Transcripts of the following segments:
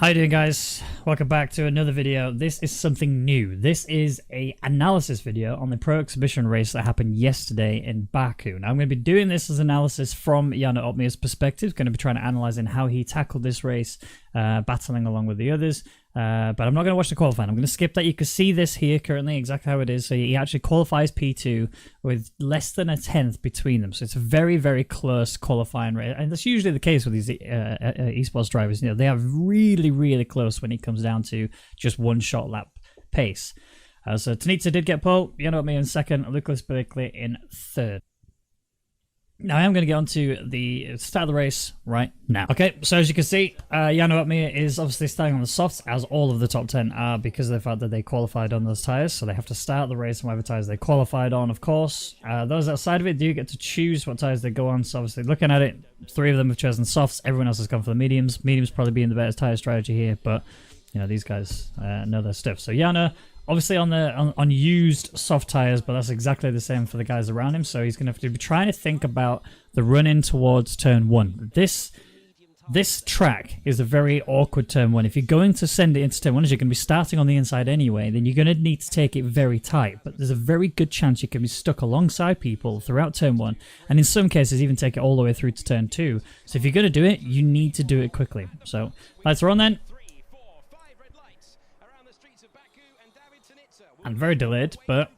How you doing, guys? Welcome back to another video. This is something new. This is a analysis video on the Pro Exhibition race that happened yesterday in Baku. Now I'm going to be doing this as analysis from Jarno Opmeer's perspective. Going to be trying to analyze in how he tackled this race, battling along with the others. But I'm not going to watch the qualifying. I'm going to skip that. You can see this here currently, exactly how it is. So he actually qualifies P2 with less than a tenth between them. So it's a very, very close qualifying race. And that's usually the case with these esports drivers. You know, they are really, really close when it comes down to just one shot lap pace. So Tanita did get pole. Jarno Opmeer in second. Lucas Berkeley in third. Now I am going to get onto the start of the race right now. Okay, so as you can see, Jarno Opmeer is obviously starting on the softs, as all of the top 10 are, because of the fact that they qualified on those tyres. So they have to start the race on whatever tyres they qualified on, of course. Those outside of it do get to choose what tyres they go on. So obviously looking at it, 3 of them have chosen softs. Everyone else has gone for the mediums. Mediums probably being the better tyre strategy here, but you know, these guys know their stuff. So Jarno, obviously on used soft tires, but that's exactly the same for the guys around him. So he's going to have to be trying to think about the run-in towards turn 1. This track is a very awkward turn 1. If you're going to send it into turn 1, as you're going to be starting on the inside anyway, then you're going to need to take it very tight. But there's a very good chance you can be stuck alongside people throughout turn 1, and in some cases even take it all the way through to turn 2. So if you're going to do it, you need to do it quickly. So lights are on then. And very delayed, but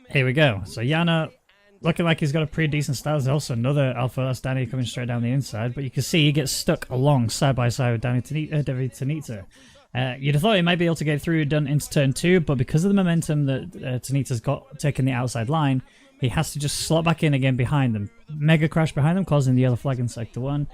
here we go. So Jarno looking like he's got a pretty decent start. There's also another Alpha, that's Danny coming straight down the inside, but you can see he gets stuck along side by side with David Tanita. You'd have thought he might be able to get through done into turn 2, but because of the momentum that Tanita's got taking the outside line, he has to just slot back in again behind them. Mega crash behind them, causing the yellow flag in sector 1.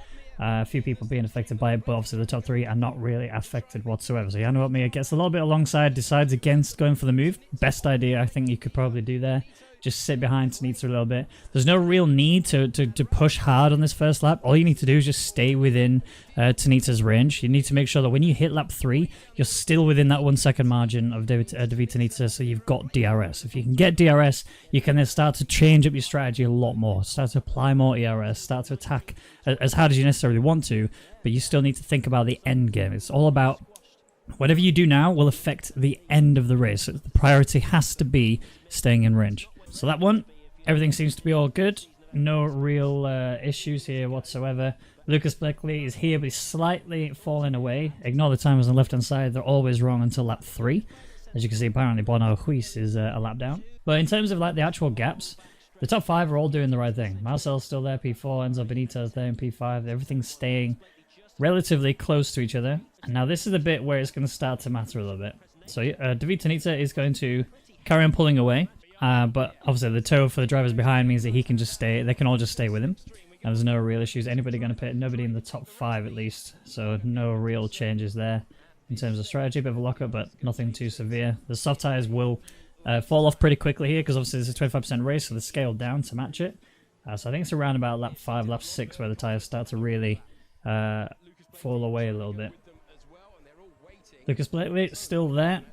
A few people being affected by it, but obviously the top 3 are not really affected whatsoever. So Jarno Opmeer gets a little bit alongside, decides against going for the move. Best idea I think you could probably do there. Just sit behind Tanita a little bit. There's no real need to push hard on this first lap. All you need to do is just stay within Tanita's range. You need to make sure that when you hit lap 3, you're still within that 1 second margin of David Tanita, so you've got DRS. If you can get DRS, you can then start to change up your strategy a lot more. Start to apply more ERS, start to attack as hard as you necessarily want to, but you still need to think about the end game. It's all about whatever you do now will affect the end of the race. The priority has to be staying in range. So that one, everything seems to be all good. No real issues here whatsoever. Lucas Berkeley is here, but he's slightly falling away. Ignore the timers on the left-hand side. They're always wrong until lap 3. As you can see, apparently Bono Huis is a lap down. But in terms of like the actual gaps, the top 5 are all doing the right thing. Marcel's still there, P4. Enzo Benito's there in P5. Everything's staying relatively close to each other. And now this is the bit where it's going to start to matter a little bit. So David Tanita is going to carry on pulling away. But obviously the tow for the drivers behind means that he can just stay. They can all just stay with him. And there's no real issues. Anybody going to pit? Nobody in the top 5 at least. So no real changes there in terms of strategy. Bit of a lockup, but nothing too severe. The soft tires will fall off pretty quickly here because obviously it's a 25% race, so they're scaled down to match it. So I think it's around about lap 5, lap 6 where the tires start to really fall away a little bit. Lucas Berkeley still there.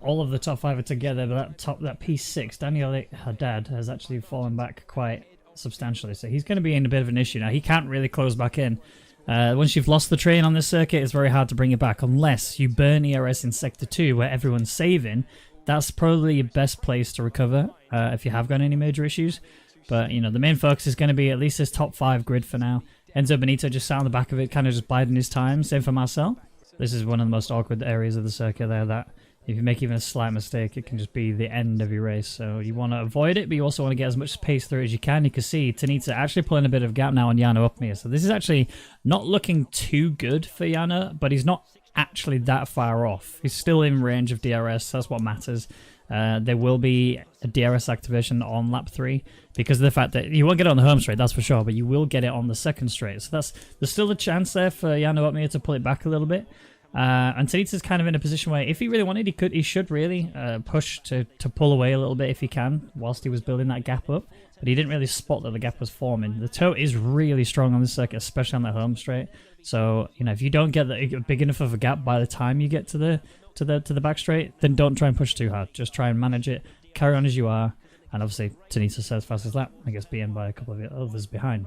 All of the top 5 are together, but that P6, Daniel Haddad, has actually fallen back quite substantially. So he's going to be in a bit of an issue now. He can't really close back in. Once you've lost the train on this circuit, it's very hard to bring it back unless you burn ERS in Sector 2 where everyone's saving. That's probably your best place to recover if you have got any major issues. But, you know, the main focus is going to be at least this top 5 grid for now. Enzo Benito just sat on the back of it, kind of just biding his time. Same for Marcel. This is one of the most awkward areas of the circuit there, that if you make even a slight mistake, it can just be the end of your race. So you want to avoid it, but you also want to get as much pace through as you can. You can see Tanita actually pulling a bit of gap now on Jarno Opmeer. So this is actually not looking too good for Jarno, but he's not actually that far off. He's still in range of DRS. That's what matters. There will be a DRS activation on lap 3 because of the fact that you won't get it on the home straight, that's for sure, but you will get it on the second straight. So there's still a chance there for Jarno Opmeer to pull it back a little bit. And Tanita's kind of in a position where if he really wanted, he should really push to pull away a little bit if he can whilst he was building that gap up. But he didn't really spot that the gap was forming. The tow is really strong on this circuit, especially on that home straight. So, you know, if you don't get big enough of a gap by the time you get to the back straight, then don't try and push too hard. Just try and manage it. Carry on as you are. And obviously, Tanita says fastest lap. I guess beaten by a couple of others behind.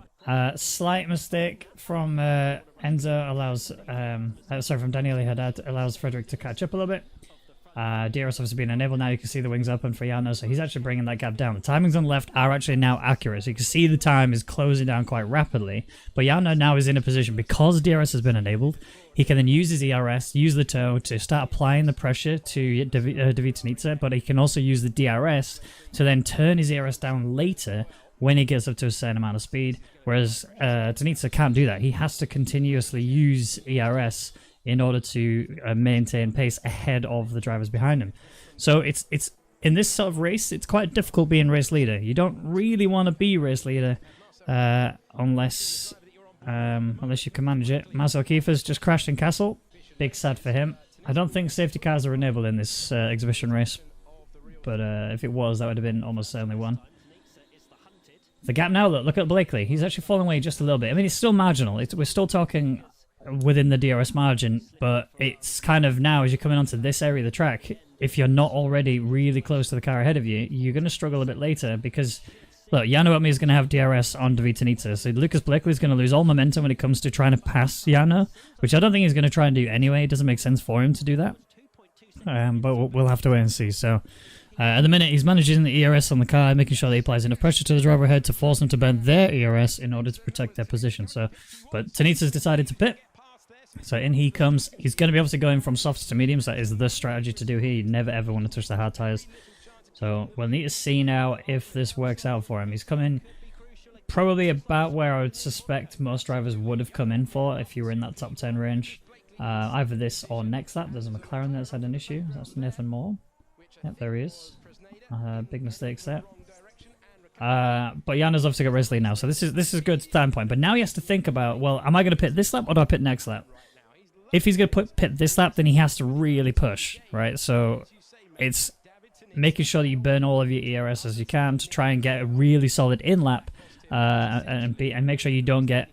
Slight mistake from Enzo allows, from Daniele Haddad allows Frederick to catch up a little bit. DRS obviously being enabled now. You can see the wings open for Jarno, so he's actually bringing that gap down. The timings on the left are actually now accurate, so you can see the time is closing down quite rapidly. But Jarno now is in a position, because DRS has been enabled, he can then use his ERS, use the toe to start applying the pressure to David Tanita, but he can also use the DRS to then turn his ERS down later when he gets up to a certain amount of speed, whereas Tanita can't do that. He has to continuously use ERS in order to maintain pace ahead of the drivers behind him. So it's in this sort of race, it's quite difficult being race leader. You don't really want to be race leader unless you can manage it. Marcel Kiefer's just crashed in Castle. Big sad for him. I don't think safety cars are enabled in this exhibition race, but if it was, that would have been almost certainly one. The gap now, look at Blakely. He's actually falling away just a little bit. I mean, it's still marginal. We're still talking within the DRS margin, but it's kind of now, as you're coming onto this area of the track, if you're not already really close to the car ahead of you, you're going to struggle a bit later because, look, Jarno Opmeer is going to have DRS on David Tanita, so Lucas Blakely is going to lose all momentum when it comes to trying to pass Jarno, which I don't think he's going to try and do anyway. It doesn't make sense for him to do that, but we'll have to wait and see. So at the minute, he's managing the ERS on the car, making sure that he applies enough pressure to the driver ahead to force them to burn their ERS in order to protect their position. So, but Tanita's decided to pit. So in he comes. He's going to be obviously going from softs to mediums. That is the strategy to do here. You never ever want to touch the hard tyres. So we'll need to see now if this works out for him. He's coming probably about where I would suspect most drivers would have come in for if you were in that top 10 range. Either this or next lap. There's a McLaren that's had an issue. That's Nathan Moore. Yep, there he is. Big mistakes there. But Jarno's obviously got race lead now, so this is a good standpoint. But now he has to think about, well, am I going to pit this lap or do I pit next lap? If he's going to pit this lap, then he has to really push, right? So it's making sure that you burn all of your ERS as you can to try and get a really solid in lap, and make sure you don't get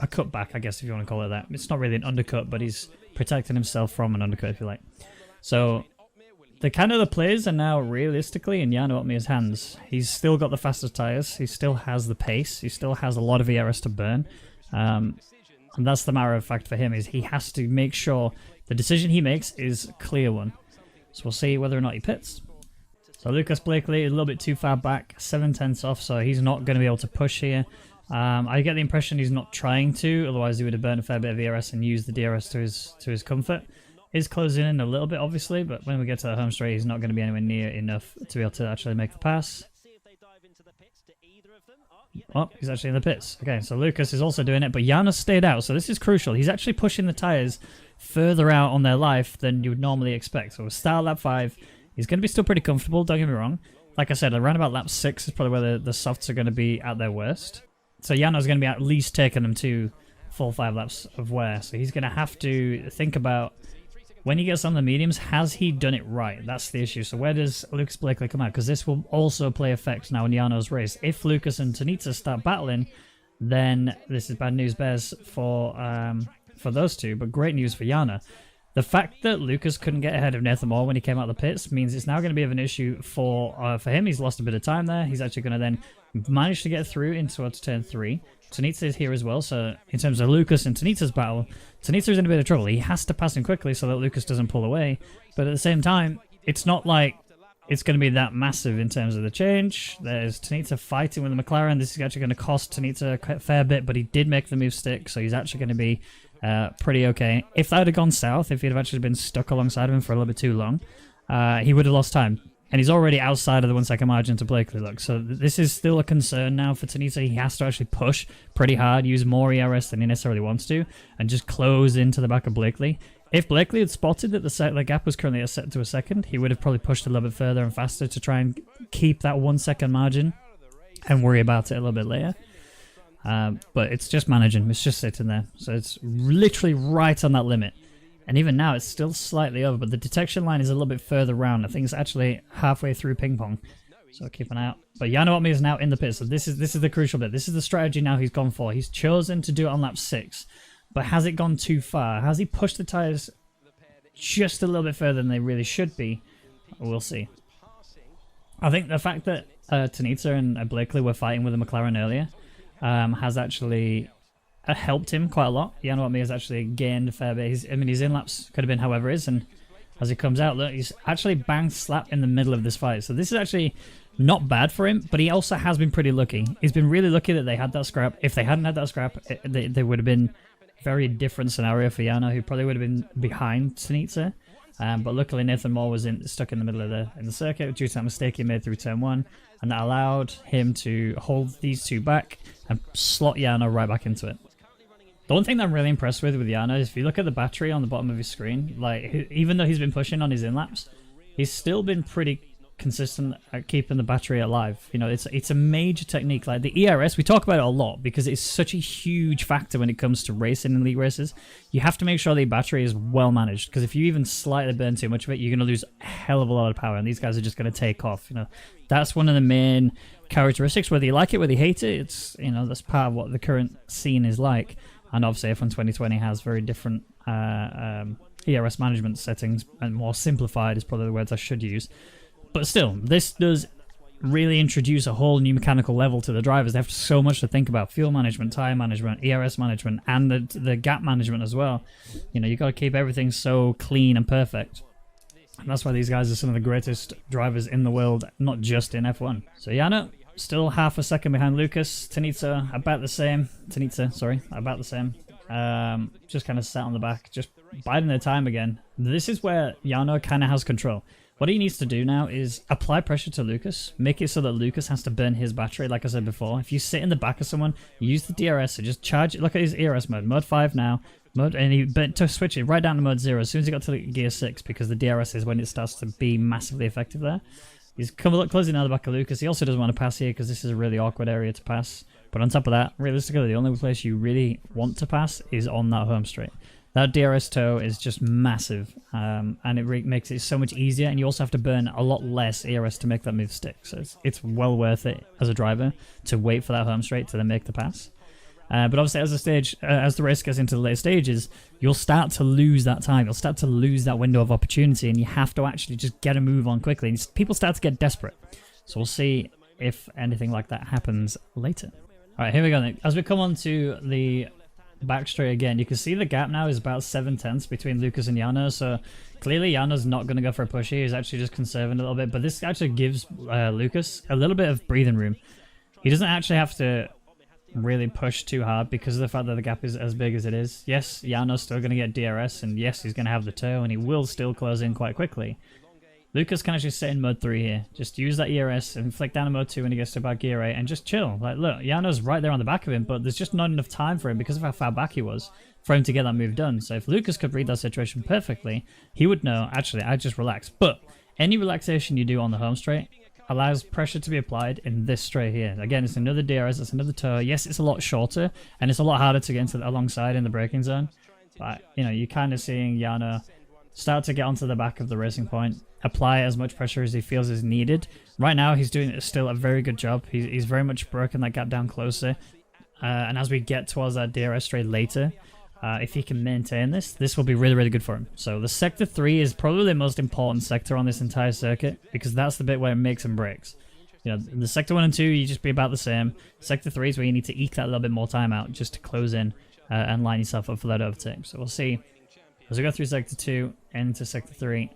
a cutback, I guess, if you want to call it that. It's not really an undercut, but he's protecting himself from an undercut, if you like. So the plays are now realistically in Jarno Opmeer's hands. He's still got the fastest tyres. He still has the pace. He still has a lot of ERS to burn. And that's the matter of fact for him, is he has to make sure the decision he makes is a clear one. So we'll see whether or not he pits. So Lucas Blakely is a little bit too far back, 7/10 off, so he's not going to be able to push here. I get the impression he's not trying to, otherwise he would have burned a fair bit of ERS and used the DRS to his comfort. Is closing in a little bit, obviously, but when we get to the home straight, he's not going to be anywhere near enough to be able to actually make the pass. Oh, he's actually in the pits. Okay, so Lucas is also doing it, but Jarno stayed out, so this is crucial. He's actually pushing the tyres further out on their life than you would normally expect. So we'll start lap 5. He's going to be still pretty comfortable, don't get me wrong. Like I said, around about lap 6 is probably where the softs are going to be at their worst. So Jarno's going to be at least taking them to full 5 laps of wear. So he's going to have to think about, when he gets on the mediums, has he done it right? That's the issue. So where does Lucas Blakely come out? Because this will also play effect now in Jarno's race. If Lucas and Tanita start battling, then this is bad news bears for those two, but great news for Jarno. The fact that Lucas couldn't get ahead of Nathan Moore when he came out of the pits means it's now going to be of an issue for him. He's lost a bit of time there. He's actually going to then manage to get through into turn 3. Tanita is here as well, so in terms of Lucas and Tanita's battle, Tanita's in a bit of trouble. He has to pass him quickly so that Lucas doesn't pull away, but at the same time, it's not like it's going to be that massive in terms of the change. There's Tanita fighting with the McLaren. This is actually going to cost Tanita a fair bit, but he did make the move stick, so he's actually going to be pretty okay. If that had gone south, if he'd have actually been stuck alongside of him for a little bit too long, he would have lost time. And he's already outside of the 1 second margin to Blakely, look. So this is still a concern now for Tanita. He has to actually push pretty hard, use more ERS than he necessarily wants to, and just close into the back of Blakely. If Blakely had spotted that the gap was currently set to a second, he would have probably pushed a little bit further and faster to try and keep that 1 second margin and worry about it a little bit later. But it's just managing. It's just sitting there. So it's literally right on that limit. And even now, it's still slightly over, but the detection line is a little bit further round. I think it's actually halfway through ping pong. So keep an eye out. But Jarno Opmeer is now in the pit, so this is the crucial bit. This is the strategy now he's gone for. He's chosen to do it on lap 6, but has it gone too far? Has he pushed the tyres just a little bit further than they really should be? We'll see. I think the fact that Tanita and Blakely were fighting with the McLaren earlier has actually helped him quite a lot. Jarno Opmeer has actually gained a fair bit. His in laps could have been however it is, and as he comes out, look, he's actually bang slap in the middle of this fight. So this is actually not bad for him, but he also has been pretty lucky. He's been really lucky that they had that scrap. If they hadn't had that scrap, they would have been a very different scenario for Jarno, who probably would have been behind Tanita. But luckily Nathan Moore was stuck in the middle of the circuit due to that mistake he made through turn 1, and that allowed him to hold these two back and slot Jarno right back into it. The one thing that I'm really impressed with Jarno is if you look at the battery on the bottom of his screen, like even though he's been pushing on his in-laps, he's still been pretty consistent at keeping the battery alive. You know, it's a major technique. Like the ERS, we talk about it a lot because it's such a huge factor when it comes to racing in league races. You have to make sure the battery is well managed, because if you even slightly burn too much of it, you're going to lose a hell of a lot of power, and these guys are just going to take off. You know, that's one of the main characteristics. Whether you like it, whether you hate it, it's, you know, that's part of what the current scene is like. And obviously F1 2020 has very different ERS management settings, and more simplified is probably the words I should use. But still, this does really introduce a whole new mechanical level to the drivers. They have so much to think about: fuel management, tire management, ERS management, and the gap management as well. You know, you've got to keep everything so clean and perfect. And that's why these guys are some of the greatest drivers in the world, not just in F1. So Jarno, still half a second behind Lucas. Tanita, about the same. About the same. Just kind of sat on the back, just biding their time again. This is where Jarno kind of has control. What he needs to do now is apply pressure to Lucas, make it so that Lucas has to burn his battery, like I said before. If you sit in the back of someone, use the DRS to just charge it. Look at his ERS mode, mode 5 now. And he to switch it right down to mode 0 as soon as he got to gear 6, because the DRS is when it starts to be massivly effective there. He's come a lot closer now to the back of Lucas. He also doesn't want to pass here because this is a really awkward area to pass. But on top of that, realistically, the only place you really want to pass is on that home straight. That DRS toe is just massive, and it makes it so much easier, and you also have to burn a lot less ERS to make that move stick. So it's well worth it as a driver to wait for that home straight to then make the pass. But obviously, as the race gets into the later stages, you'll start to lose that time. You'll start to lose that window of opportunity, and you have to actually just get a move on quickly. And people start to get desperate. So we'll see if anything like that happens later. All right, here we go then. As we come on to the back straight again, you can see the gap now is about 7/10 between Lucas and Jarno. So clearly Jarno's not going to go for a push here. He's actually just conserving a little bit. But this actually gives Lucas a little bit of breathing room. He doesn't actually have to really push too hard because of the fact that the gap is as big as it is. Yes, Jarno's still going to get DRS, and yes, he's going to have the toe, and he will still close in quite quickly. Lucas can actually sit in mode 3 here. Just use that ERS and flick down to mode 2 when he gets to about gear 8 and just chill. Like, look, Jarno's right there on the back of him, but there's just not enough time for him because of how far back he was for him to get that move done. So if Lucas could read that situation perfectly, he would know, actually, I just relax. But any relaxation you do on the home straight allows pressure to be applied in this straight here. Again, it's another DRS, it's another toe. Yes, it's a lot shorter, and it's a lot harder to get into alongside in the braking zone. But, you know, you're kind of seeing Jarno start to get onto the back of the racing point, apply as much pressure as he feels is needed. Right now, he's doing still a very good job. He's very much broken that gap down closer. And as we get towards that DRS straight later, if he can maintain this will be really, really good for him. So the Sector 3 is probably the most important sector on this entire circuit, because that's the bit where it makes and breaks. You know, the Sector 1 and 2, you just be about the same. Sector 3 is where you need to eke that little bit more time out just to close in and line yourself up for that overtake. So we'll see as we go through Sector 2 and into Sector 3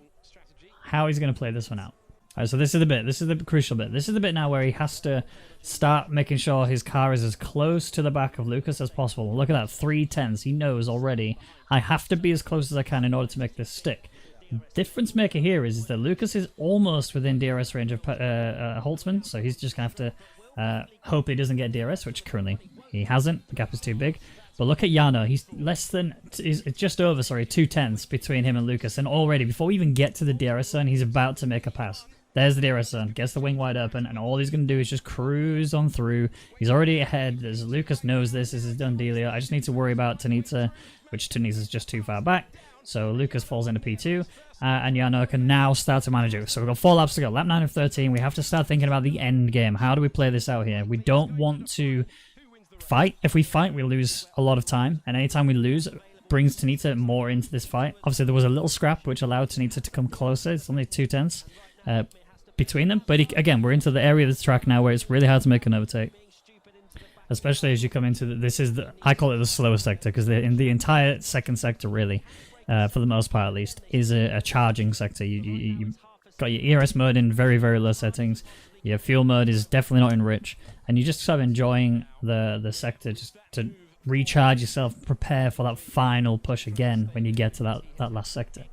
how he's going to play this one out. Alright, so this is the bit. This is the crucial bit. This is the bit now where he has to start making sure his car is as close to the back of Lucas as possible. Look at that, 3/10. He knows already, I have to be as close as I can in order to make this stick. The difference maker here is that Lucas is almost within DRS range of Holtzman, so he's just going to have to hope he doesn't get DRS, which currently he hasn't. The gap is too big. But look at Jarno. He's just over 2/10 between him and Lucas, and already before we even get to the DRS zone, he's about to make a pass. There's the DRS zone, gets the wing wide open, and all he's going to do is just cruise on through. He's already ahead. Lucas knows this is his done dealio. I just need to worry about Tanita, which Tanita's just too far back. So Lucas falls into P2, and Jarno can now start to manage it. So we've got 4 laps to go. Lap 9 of 13. We have to start thinking about the end game. How do we play this out here? We don't want to fight. If we fight, we lose a lot of time, and anytime we lose, it brings Tanita more into this fight. Obviously, there was a little scrap which allowed Tanita to come closer. It's only 2/10. between them. But again, we're into the area of the track now where it's really hard to make an overtake. Especially as you come into I call it the slower sector, because in the entire second sector, really, for the most part at least, is a charging sector. You got your ERS mode in very, very low settings. Your fuel mode is definitely not in rich. And you just sort of enjoying the sector just to recharge yourself, prepare for that final push again when you get to that last sector.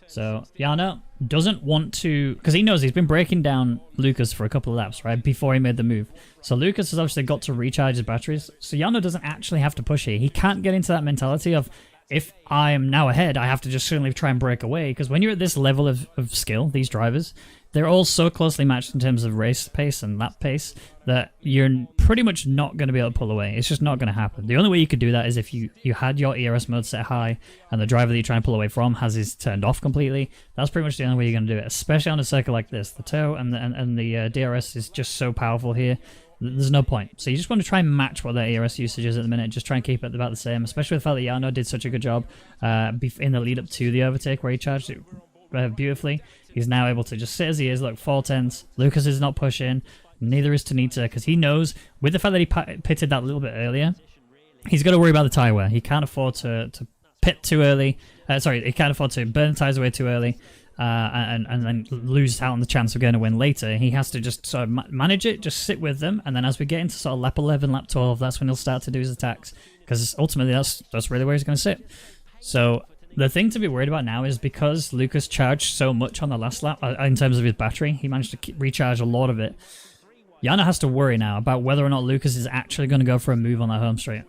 So Jarno doesn't want to, because he knows he's been breaking down Lucas for a couple of laps, right, before he made the move. So Lucas has obviously got to recharge his batteries. So Jarno doesn't actually have to push here. He can't get into that mentality of, if I am now ahead, I have to just suddenly try and break away. Because when you're at this level of skill, these drivers, they're all so closely matched in terms of race pace and lap pace that you're pretty much not going to be able to pull away. It's just not going to happen. The only way you could do that is if you had your ERS mode set high and the driver that you're trying to pull away from has his turned off completely. That's pretty much the only way you're going to do it, especially on a circuit like this. The tow and the DRS is just so powerful here. There's no point. So you just want to try and match what their ERS usage is at the minute. Just try and keep it about the same, especially with the fact that Jarno did such a good job in the lead up to the overtake where he charged it beautifully. He's now able to just sit as he is. Look, 410s. Lucas is not pushing. Neither is Tanita, because he knows, with the fact that he pitted that little bit earlier, he's got to worry about the tyre wear. He can't afford to pit too early. He can't afford to burn the tyres away too early. And then lose out on the chance of going to win later. He has to just sort of manage it, just sit with them, and then as we get into sort of lap 11, lap 12, that's when he'll start to do his attacks, because ultimately that's really where he's going to sit. So the thing to be worried about now is because Lucas charged so much on the last lap in terms of his battery, he managed to recharge a lot of it. Jarno has to worry now about whether or not Lucas is actually going to go for a move on that home straight.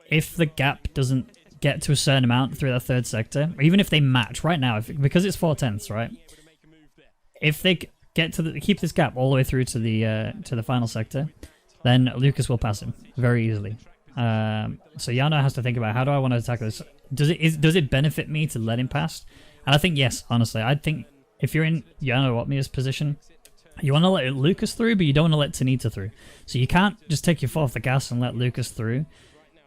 If the gap doesn't get to a certain amount through that third sector, or even if they match right now, because it's 4/10ths, right? If they get to keep this gap all the way through to the final sector, then Lucas will pass him very easily. So Jarno has to think about, how do I want to attack this? Does it benefit me to let him pass? And I think yes, honestly. I think if you're in Jarno Opmeer's position, you want to let Lucas through, but you don't want to let Tanita through. So you can't just take your foot off the gas and let Lucas through.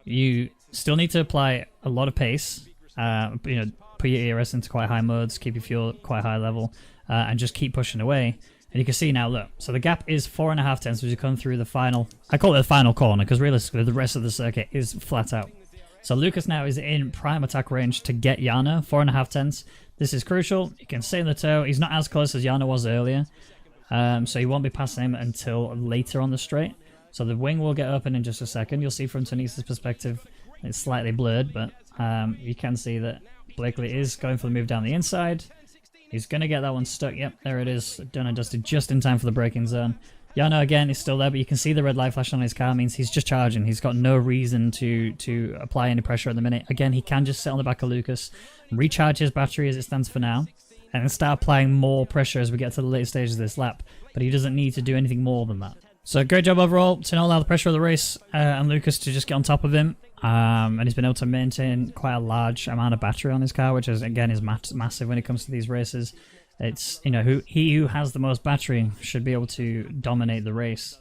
You still need to apply a lot of pace, put your ERS into quite high modes, keep your fuel quite high level, and just keep pushing away. And you can see now, look, so the gap is 4.5 tenths as you come through the final, I call it the final corner, because realistically the rest of the circuit is flat out. So Lucas now is in prime attack range to get Jarno, 4.5 tenths. This is crucial. You can stay in the tow. He's not as close as Jarno was earlier, so he won't be passing him until later on the straight. So the wing will get open in just a second. You'll see from Tanita's perspective, it's slightly blurred, but you can see that Blakely is going for the move down the inside. He's going to get that one stuck. Yep, there it is. Done and dusted just in time for the braking zone. Jarno again is still there, but you can see the red light flash on his car means he's just charging. He's got no reason to apply any pressure at the minute. Again, he can just sit on the back of Lucas, recharge his battery as it stands for now, and then start applying more pressure as we get to the later stages of this lap. But he doesn't need to do anything more than that. So great job overall to not allow the pressure of the race and Lucas to just get on top of him. And he's been able to maintain quite a large amount of battery on his car, which is again is massive when it comes to these races. It's, he who has the most battery should be able to dominate the race.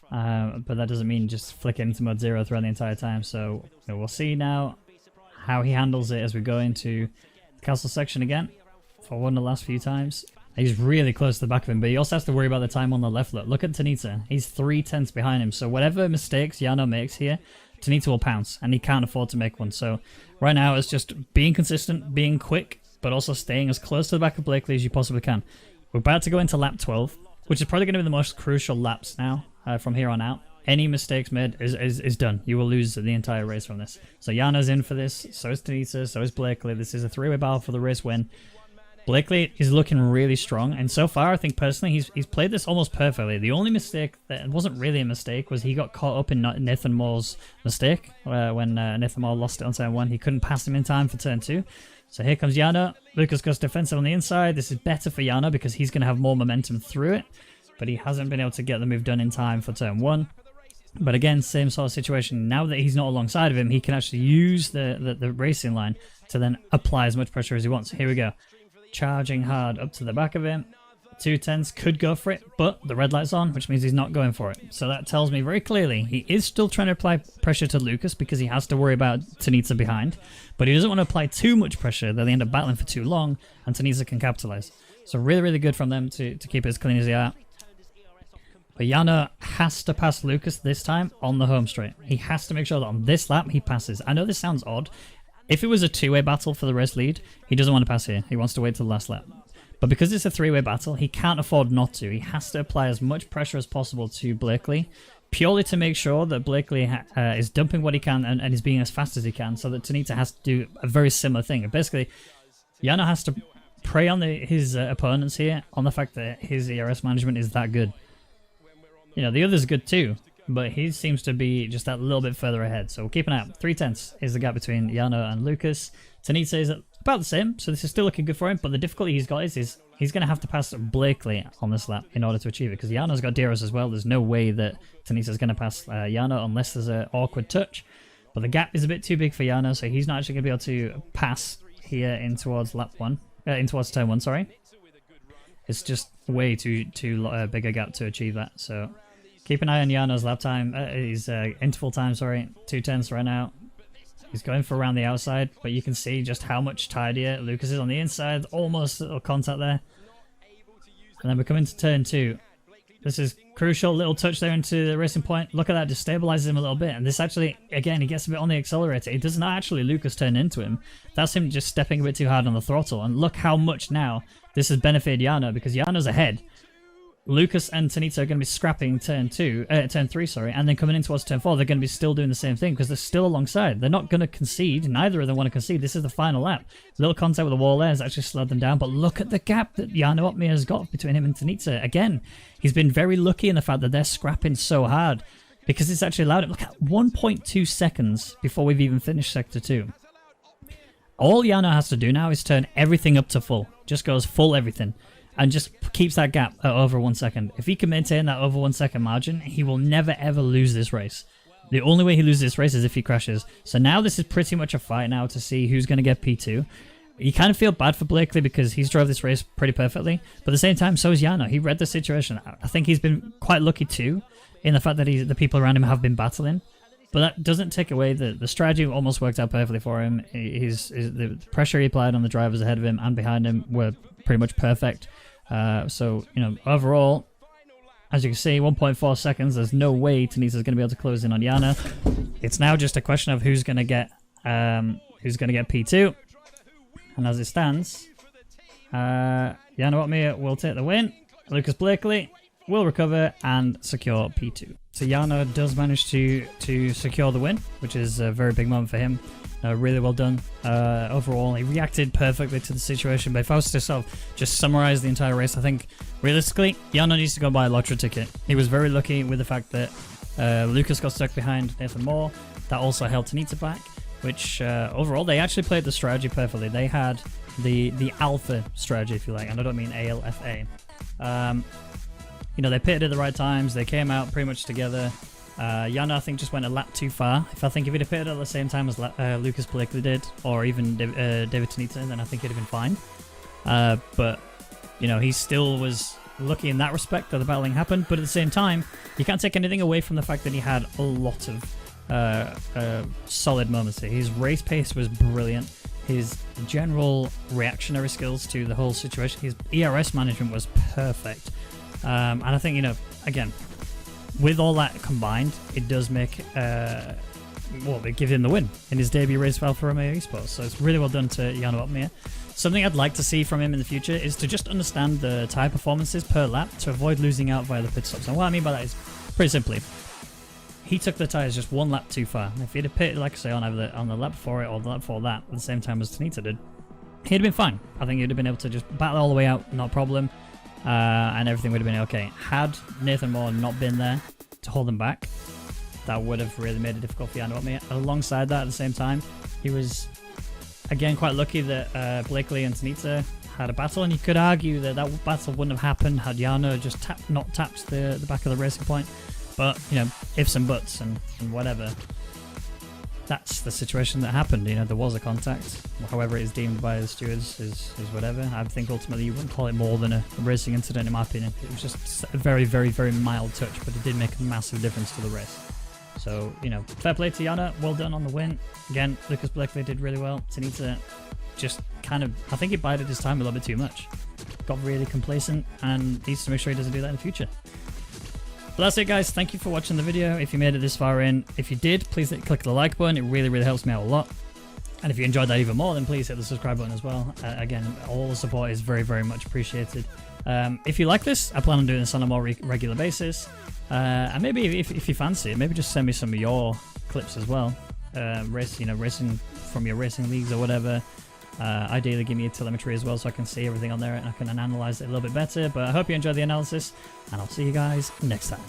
But that doesn't mean just flick into mode 0 throughout the entire time. So we'll see now how he handles it as we go into the castle section again for one of the last few times. He's really close to the back of him, but he also has to worry about the time on the left. Look at Tanita. He's 3 tenths behind him. So whatever mistakes Jarno makes here, Tanita will pounce, and he can't afford to make one. So right now it's just being consistent, being quick, but also staying as close to the back of Blakely as you possibly can. We're about to go into lap 12, which is probably going to be the most crucial laps now from here on out. Any mistakes made is done. You will lose the entire race from this. So Jarno's in for this, so is Tanita, so is Blakely. This is a 3-way battle for the race win. Blakely is looking really strong, and so far I think personally he's played this almost perfectly. The only mistake that wasn't really a mistake was he got caught up in Nathan Moore's mistake when Nathan Moore lost it on turn 1. He couldn't pass him in time for turn 2. So here comes Jarno. Lucas goes defensive on the inside. This is better for Jarno because he's going to have more momentum through it, but he hasn't been able to get the move done in time for turn 1. But again, same sort of situation. Now that he's not alongside of him, he can actually use the racing line to then apply as much pressure as he wants. Here we go. Charging hard up to the back of him. 2 tenths could go for it, but the red light's on, which means he's not going for it. So that tells me very clearly he is still trying to apply pressure to Lucas because he has to worry about Tanita behind, but he doesn't want to apply too much pressure that they end up battling for too long, and Tanita can capitalize. So really, really good from them to keep it as clean as they are. But Jarno has to pass Lucas this time on the home straight. He has to make sure that on this lap he passes. I know this sounds odd. If it was a two-way battle for the race lead, he doesn't want to pass here. He wants to wait till the last lap. But because it's a three-way battle, he can't afford not to. He has to apply as much pressure as possible to Blakely, purely to make sure that Blakely is dumping what he can and is being as fast as he can, so that Tanita has to do a very similar thing. Basically, Jarno has to prey on his opponents here on the fact that his ERS management is that good. You know, the other's good too, but he seems to be just that little bit further ahead. So we'll keep an eye out. 3/10 is the gap between Jarno and Lucas. Tanita is about the same, so this is still looking good for him, but the difficulty he's got is he's going to have to pass Blakely on this lap in order to achieve it, because Jarno's got DRS as well. There's no way that Tanita's going to pass Jarno unless there's an awkward touch. But the gap is a bit too big for Jarno, so he's not actually going to be able to pass here in towards towards turn 1, sorry. It's just way too big a gap to achieve that, so keep an eye on Jarno's lap time, his interval time, sorry, 2:10 right now. He's going for around the outside, but you can see just how much tidier Lucas is on the inside, almost a little contact there. And then we come into turn 2. This is crucial, little touch there into the racing point. Look at that, just stabilizes him a little bit. And this actually, again, he gets a bit on the accelerator. It does not actually Lucas turn into him. That's him just stepping a bit too hard on the throttle. And look how much now this has benefited Jarno, because Jarno's ahead. Lucas and Tanita are going to be scrapping turn 3, sorry, and then coming in towards turn 4, they're going to be still doing the same thing because they're still alongside. They're not going to concede. Neither of them want to concede. This is the final lap. Little contact with the wall there has actually slowed them down, but look at the gap that Jarno Opmeer has got between him and Tanita. Again, he's been very lucky in the fact that they're scrapping so hard because it's actually allowed it. Look at 1.2 seconds before we've even finished Sector 2. All Jarno has to do now is turn everything up to full. Just goes full everything. And just keeps that gap at over 1 second. If he can maintain that over 1 second margin, he will never ever lose this race. The only way he loses this race is if he crashes. So now this is pretty much a fight now to see who's going to get P2. You kind of feel bad for Blakely because he's drove this race pretty perfectly. But at the same time, so is Jarno. He read the situation. I think he's been quite lucky too in the fact that the people around him have been battling. But that doesn't take away the strategy almost worked out perfectly for him. The pressure he applied on the drivers ahead of him and behind him were pretty much perfect. So, you know, overall, as you can see, 1.4 seconds, there's no way Tanita's going to be able to close in on Jarno. It's now just a question of who's going to get P2. And as it stands, Jarno Opmeer will take the win. Lucas Blakely will recover and secure P2. So Jarno does manage to secure the win, which is a very big moment for him. Really well done. Overall, he reacted perfectly to the situation. But if I was to sort of just summarize the entire race, I think realistically, Jarno needs to go buy a lottery ticket. He was very lucky with the fact that Lucas got stuck behind Nathan Moore. That also held Tanita back, which overall, they actually played the strategy perfectly. They had the alpha strategy, if you like, and I don't mean ALFA. You know, they pitted at the right times. They came out pretty much together. Jarno, I think, just went a lap too far. If he'd have pitted at the same time as Lucas Blakely did, or even David Tanita, then I think he'd have been fine. But, you know, he still was lucky in that respect that the battling happened. But at the same time, you can't take anything away from the fact that he had a lot of solid moments here. His race pace was brilliant. His general reactionary skills to the whole situation, his ERS management was perfect. And I think, you know, again, with all that combined, it does make, it give him the win in his debut race for Alfa Romeo Esports. So it's really well done to Jarno Opmeer. Something I'd like to see from him in the future is to just understand the tyre performances per lap to avoid losing out via the pit stops. And what I mean by that is, pretty simply, he took the tyres just 1 lap too far. If he'd have pitted, like I say, on the lap before it or the lap before that, at the same time as Tanita did, he'd have been fine. I think he'd have been able to just battle all the way out, not a problem. And everything would have been okay. Had Nathan Moore not been there to hold him back, that would have really made it difficult for Jarno Opmeer. Alongside that, at the same time, he was, again, quite lucky that Blakely and Tanita had a battle, and you could argue that that battle wouldn't have happened had Jarno just not tapped the back of the racing point. But, you know, ifs and buts and whatever. That's the situation that happened. You know, there was a contact. However it is deemed by the stewards is whatever. I think ultimately you wouldn't call it more than a racing incident in my opinion. It was just a very, very, very mild touch, but it did make a massive difference to the race. So, you know, fair play to Jarno. Well done on the win. Again, Lucas Blakely did really well. Tanita just kind of, I think he bided his time a little bit too much. got really complacent and needs to make sure he doesn't do that in the future. But that's it, guys. Thank you for watching the video. If you made it this far in, if you did, please click the like button. It really, really helps me out a lot. And if you enjoyed that even more, then please hit the subscribe button as well. Again, all the support is very, very much appreciated. If you like this, I plan on doing this on a more regular basis. And maybe if you fancy it, maybe just send me some of your clips as well. Racing from your racing leagues or whatever. Ideally, give me a telemetry as well so I can see everything on there and I can analyze it a little bit better. But I hope you enjoyed the analysis, and I'll see you guys next time.